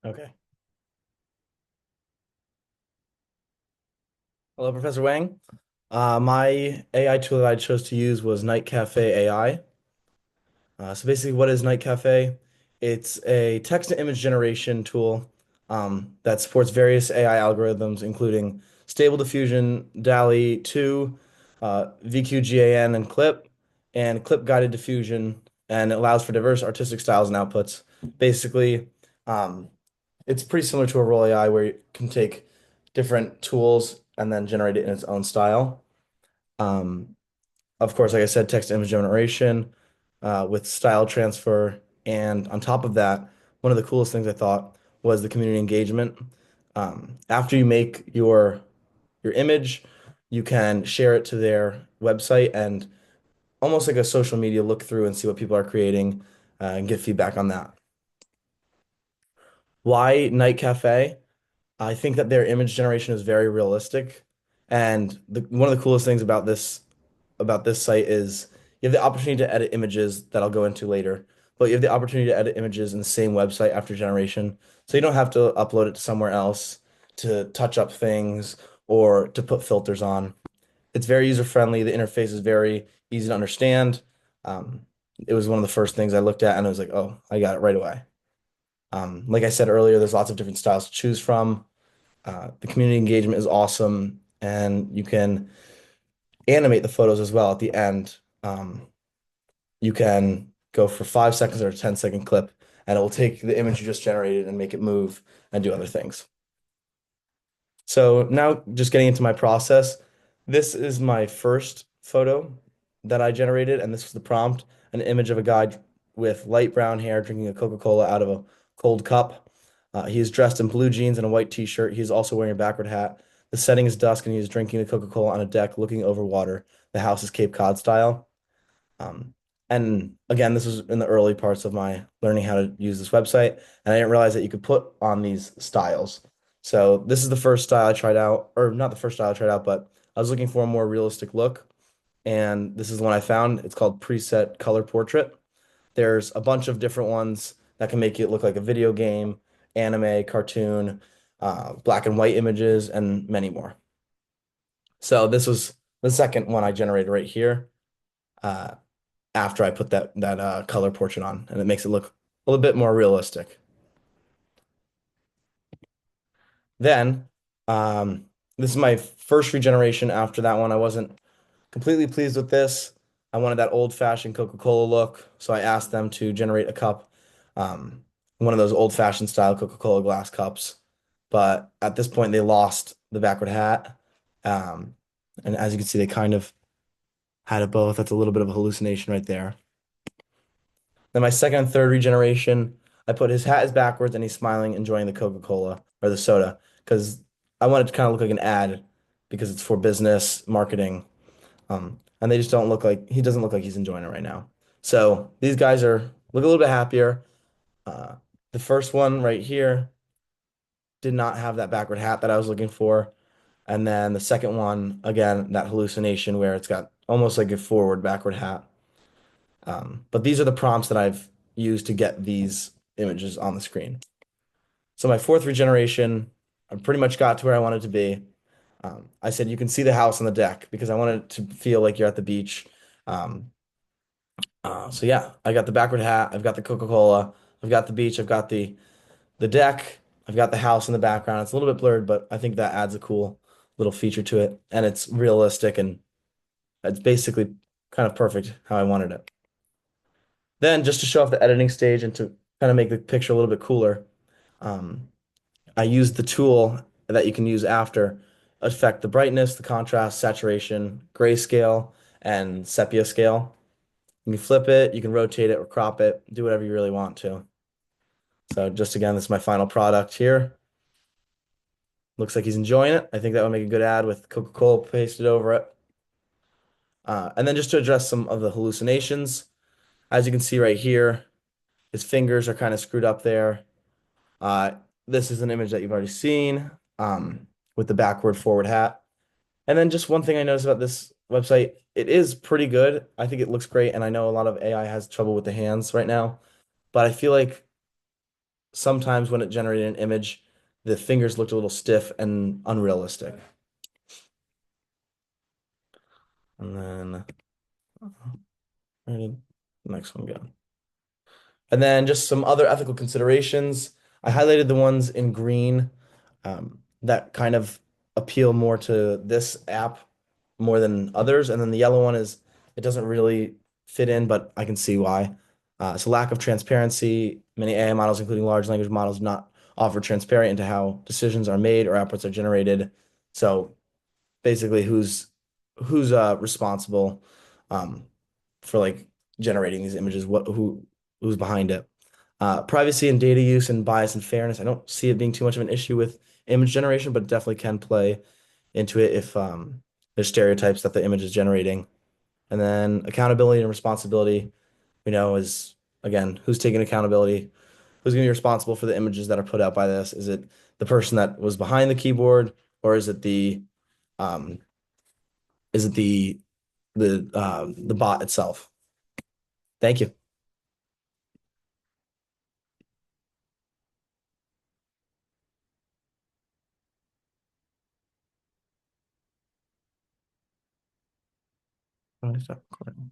Okay. Hello, Professor Wang. My AI tool that I chose to use was Night Cafe AI. So basically, what is Night Cafe? It's a text to image generation tool that supports various AI algorithms, including Stable Diffusion, DALL-E 2, VQGAN, and clip guided diffusion, and it allows for diverse artistic styles and outputs. Basically, um, it's pretty similar to a role AI where you can take different tools and then generate it in its own style. Um, of course, like I said, text to image generation with style transfer. And on top of that, one of the coolest things I thought was the community engagement. After you make your image, you can share it to their website and almost like a social media look through and see what people are creating and get feedback on that. Why Night Cafe? I think that their image generation is very realistic. And one of the coolest things about this site is you have the opportunity to edit images that I'll go into later, but you have the opportunity to edit images in the same website after generation. So you don't have to upload it to somewhere else to touch up things or to put filters on. It's very user friendly. The interface is very easy to understand. Um, it was one of the first things I looked at and I was like, oh, I got it right away. Like I said earlier, there's lots of different styles to choose from. The community engagement is awesome, and you can animate the photos as well at the end. You can go for 5 seconds or a 10-second clip, and it will take the image you just generated and make it move and do other things. So now just getting into my process, this is my first photo that I generated, and this was the prompt, an image of a guy with light brown hair drinking a Coca-Cola out of a cold cup. He is dressed in blue jeans and a white t-shirt. He is also wearing a backward hat. The setting is dusk, and he is drinking the Coca-Cola on a deck looking over water. The house is Cape Cod style. Um, and again, this was in the early parts of my learning how to use this website, and I didn't realize that you could put on these styles. So this is the first style I tried out, or not the first style I tried out, but I was looking for a more realistic look, and this is the one I found. It's called Preset Color Portrait. There's a bunch of different ones that can make it look like a video game, anime, cartoon, black and white images, and many more. So this was the second one I generated right here. Uh, After I put that color portrait on, and it makes it look a little bit more realistic. Then, this is my first regeneration after that one. I wasn't completely pleased with this. I wanted that old-fashioned Coca-Cola look, so I asked them to generate a cup, um, one of those old-fashioned style Coca-Cola glass cups. But at this point, they lost the backward hat. Um, and as you can see, they kind of had it both. That's a little bit of a hallucination right there. Then my second and third regeneration, I put his hat is backwards and he's smiling, enjoying the Coca-Cola or the soda because I want it to kind of look like an ad because it's for business marketing. And they just don't look like he doesn't look like he's enjoying it right now. So these guys are look a little bit happier. Uh, the first one right here did not have that backward hat that I was looking for. And then the second one, again, that hallucination where it's got almost like a forward backward hat. But these are the prompts that I've used to get these images on the screen. So my fourth regeneration, I pretty much got to where I wanted to be. I said you can see the house on the deck because I wanted it to feel like you're at the beach. Um, so yeah, I got the backward hat, I've got the Coca-Cola, I've got the beach, I've got the deck, I've got the house in the background. It's a little bit blurred, but I think that adds a cool little feature to it, and it's realistic and it's basically kind of perfect how I wanted it. Then, just to show off the editing stage and to kind of make the picture a little bit cooler, um, I used the tool that you can use after affect the brightness, the contrast, saturation, grayscale, and sepia scale. You can flip it, you can rotate it or crop it, do whatever you really want to. So just again, this is my final product here. Looks like he's enjoying it. I think that would make a good ad with Coca-Cola pasted over it. And then just to address some of the hallucinations, as you can see right here, his fingers are kind of screwed up there. Uh, this is an image that you've already seen with the backward forward hat. And then just one thing I noticed about this website, it is pretty good. I think it looks great, and I know a lot of AI has trouble with the hands right now, but I feel like sometimes when it generated an image, the fingers looked a little stiff and unrealistic. And then where did the next one go? And then just some other ethical considerations. I highlighted the ones in green that kind of appeal more to this app more than others. And then the yellow one is it doesn't really fit in, but I can see why. So lack of transparency. Many AI models, including large language models, do not offer transparent into how decisions are made or outputs are generated. So basically, who's responsible um, for like generating these images? Who's behind it? Privacy and data use and bias and fairness. I don't see it being too much of an issue with image generation, but definitely can play into it if there's stereotypes that the image is generating. And then accountability and responsibility, is again, who's taking accountability? Who's going to be responsible for the images that are put out by this? Is it the person that was behind the keyboard, or um, is it the bot itself? Thank you. Oh, stop recording.